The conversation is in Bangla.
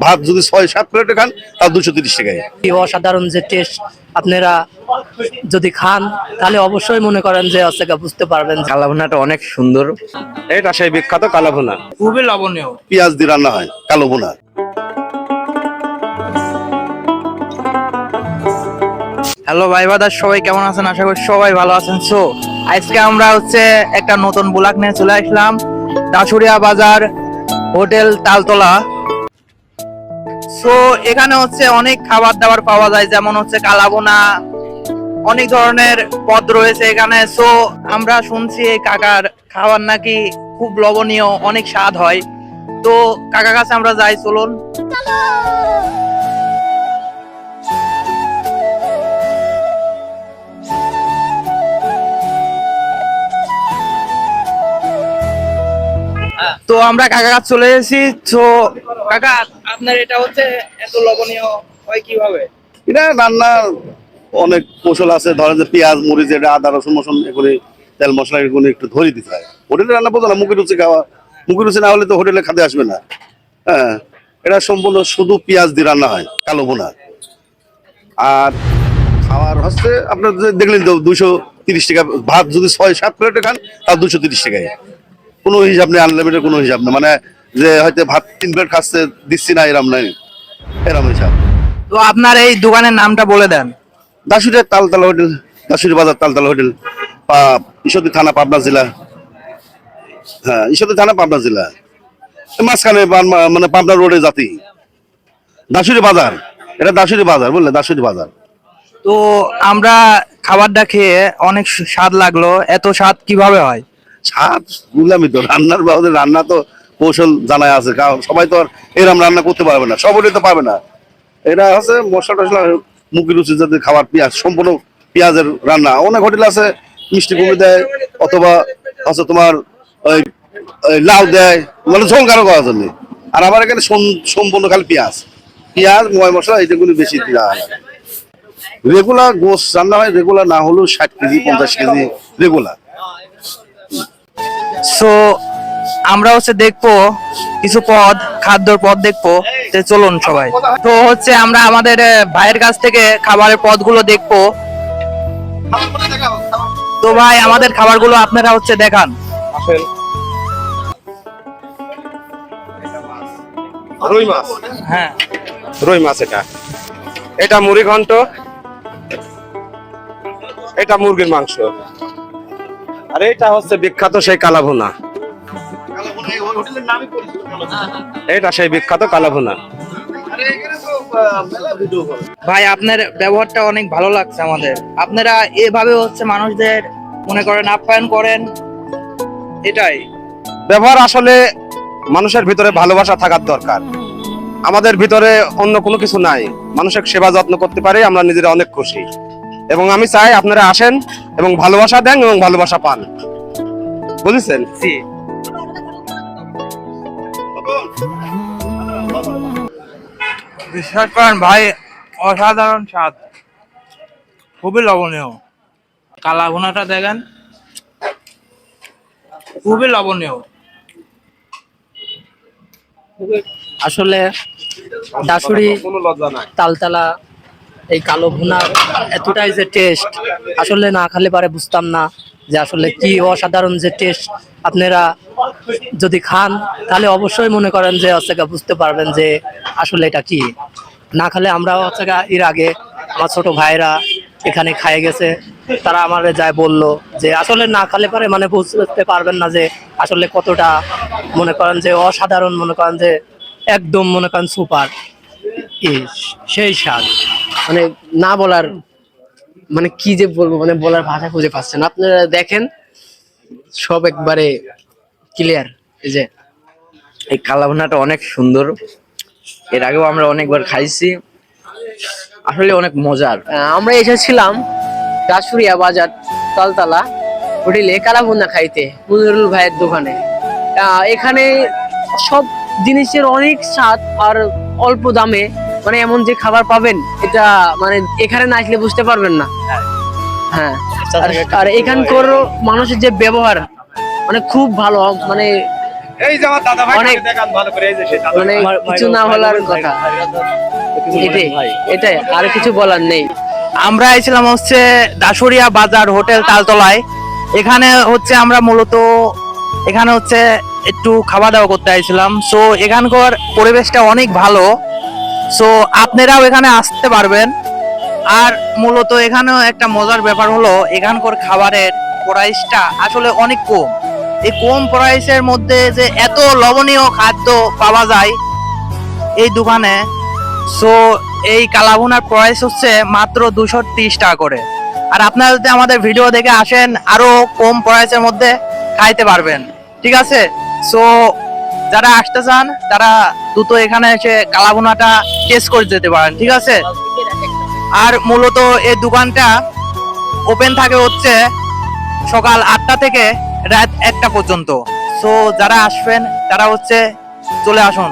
ভাত যদি ৬-৭ প্লেটে খান তাও ২৩০ টাকায়। অসাধারণ যে টেস্ট, আপনারা যদি খান তাহলে অবশ্যই মনে করেন যে বুঝতে পারবেন কালাভুনাটা অনেক সুন্দর। এটা সেই বিখ্যাত কালাভুনা, খুবই লবণীয়, পেঁয়াজ দিয়ে রান্না হয় কালো ভুনা। হ্যালো ভাই বাদার, সবাই কেমন আছেন? আশা করি সবাই ভালো আছেন। সো আজকে আমরা একটা নতুন ব্লগ নিয়ে চলে আসলাম দাসুরিয়া বাজার হোটেল তালতলা। সো এখানে অনেক খাবার দাবার পাওয়া যায়, যেমন কালাভুনা, অনেক ধরনের পদ রয়েছে এখানে। সো আমরা শুনছি এই কাকার খাবার নাকি খুব লবণীয়, অনেক স্বাদ হয়। তো কাকার কাছে আমরা যাই, চলুন। তো আমরা কাকার কাছে চলে এসেছি। তো কাকা, আপনার এটা এত লবণীয় হয় কিভাবে? এটা রান্না অনেক কৌশল আছে, ধরেন যে পেঁয়াজ মরিচ এটা আদা রসুন মসুন এগুলি তেল মশলা এগুলো একটু ধরে দিতে হয়। হোটেলে রান্না বোঝো না, মুখে রুচি খাওয়া, মুখে রুচি না হলে তো হোটেলে খাতে আসবে না। হ্যাঁ, এটা সম্পূর্ণ শুধু পেঁয়াজ দিয়ে রান্না হয় কালো ভুনা। আর খাওয়ার আপনার দেখলেন তো 230 টাকা, ভাত যদি 6-7 প্লেটে খান তাও 230 টাকায়। কোনো হিসাব নেই, আনলিমিটেড কোনো হিসাব নেই, মানে যে হয়তো ভাত 3 প্লেট খাচ্ছে দিচ্ছি না এরম নাই, এরম হিসাব। তো আপনার এই দোকানের নামটা বলে দেন। দাসুরিয়া তালতলা হোটেল, দাসুরি বাজার তালতলা হোটেল, ঈশ্বরদী থানা, পাবনা জেলা। হ্যাঁ, ঈশ্বরদী থানা, পাবনা জেলা, মাঝখানে মানে পাবনা রোডে জাতি। দাসুরি বাজার, এটা দাসুরি বাজার, বুঝলে, দাসুরি বাজার। তো আমরা খাবারটা খেয়ে অনেক স্বাদ লাগলো। এত স্বাদ কিভাবে হয়? স্বাদ বুঝলামই তো, রান্নার বাবদে রান্না তো কৌশল জানাই আছে, কারণ সবাই তো আর এরম রান্না করতে পারবে না, সব হোটেল তো পারবে না। এটা মশলা টসলা মুখে রুচি যাতে খাবার, পেঁয়াজ সম্পূর্ণ পেঁয়াজের রান্না। অনেক হোটেল আছে মিষ্টি কুমড়ি দেয়, অথবা তোমার ওই লাউ দেয়, মানে ঝোল কারো করার জন্য। আর আমার এখানে সম্পূর্ণ খালি পেঁয়াজ, পেঁয়াজ ময় মশলা এইগুলো বেশি দেওয়া হয়। রেগুলার গোস রান্না হয়, রেগুলার না হলেও 60 কেজি 50 কেজি রেগুলার। সো আমরা দেখবো কিছু খাদ্যর পদ দেখবো। চলুন সবাই। তো আমরা আমাদের ভাইয়ের কাছ থেকে খাবারের পদগুলো দেখবো। তো ভাই, আমাদের খাবারগুলো আপনারা দেখান। রুই মাছ, হ্যাঁ, রুই মাছ। এটা মুড়ি ঘন্ট, এটা মুরগির মাংস, আর এটা বিখ্যাত সেই কালাভুনা। এটা সেই বিখ্যাত কালাভুনা। ভাই, আপনার ব্যবহারটা অনেক ভালো লাগছে আমাদের। আপনারা এভাবে মানুষদের মনে করেন আপ্যায়ন করেন, এটাই ব্যবহার। আসলে মানুষের ভিতরে ভালোবাসা থাকার দরকার, আমাদের ভিতরে অন্য কোনো কিছু নাই। মানুষের সেবা যত্ন করতে পারে, আমরা নিজেরা অনেক খুশি। এবং আমি চাই আপনারা আসেন এবং ভালোবাসা দেন এবং ভালোবাসা পান, বুঝেছেন? বিশ্বাস করেন ভাই, অসাধারণ স্বাদ, খুবই লবণীয়। কালাভুনাটা দেখেন, খুবই লবণীয়। আসলে দাসুরি তালতলা এই কালো ভুনার এতটাই যে টেস্ট, আসলে না খেলে পারে বুঝতাম না যে আসলে কি অসাধারণ যে টেস্ট। আপনারা যদি খান তাহলে অবশ্যই মনে করেন যে বুঝতে পারবেন যে আসলে এটা কি। না খেলে আমরা এর আগে আমার ছোট ভাইরা এখানে খায় গেছে, তারা আমার যায় বলল যে আসলে না খেলে পারে মানে বুঝতে পারবেন না যে আসলে কতটা মনে করেন যে অসাধারণ, মনে করেন যে একদম মনে করেন সুপার, সেই স্বাদ মানে না বলার, মানে কি যে বলবো, মানে বলার ভাষা খুঁজে পাচ্ছেন। আপনারা দেখেন সব একবারে ক্লিয়ার। এই যে এই কালাভুনাটা অনেক সুন্দর, এর আগেও আমরা অনেকবার খাইছি, আসলে অনেক মজার। আমরা এসেছিলাম দাসুরিয়া বাজার তালতলা হোটেলে কালাভুনা খাইতে, মুনিরুল ভাইয়ের দোকানে। এখানে সব জিনিসের অনেক স্বাদ আর অল্প দামে, মানে এমন যে খাবার পাবেন এটা মানে এখানে না আসলে বুঝতে পারবেন না। হ্যাঁ, আর এখানকার মানুষের যে ব্যবহার মানে খুব ভালো, মানে এই যে আমার দাদা ভাই অনেক- দেখান ভালো করে, এই যে সেই দাদা মানে ভাই। কিছু না বলার কথা, এটাই আর কিছু বলার নেই। আমরা এসেছিলাম হচ্ছে দাসুরিয়া বাজার হোটেল তালতলায়। এখানে হচ্ছে আমরা মূলত এখানে হচ্ছে একটু খাওয়া দাওয়া করতে আইছিলাম। সো এখানকার পরিবেশটা অনেক ভালো, সো আপনারাও এখানে আসতে পারবেন। আর মূলত এখানেও একটা মজার ব্যাপার হলো এখানকার খাবারের প্রাইসটা আসলে অনেক কম। এই কম প্রাইসের মধ্যে যে এত লবণীয় খাদ্য পাওয়া যায় এই দোকানে, সো এই কালাভুনার প্রাইস হচ্ছে মাত্র 230 টাকা করে। আর আপনারা যদি আমাদের ভিডিও দেখে আসেন আরো কম প্রাইসের মধ্যে খাইতে পারবেন, ঠিক আছে? সো যারা আসতে চান তারা দ্রুত এখানে এসে কালাভুনাটা টেস্ট করে যেতে পারেন, ঠিক আছে? আর মূলত এই দোকানটা ওপেন থাকে হচ্ছে সকাল 8টা থেকে রাত 1টা পর্যন্ত। সো যারা আসবেন তারা হচ্ছে চলে আসুন।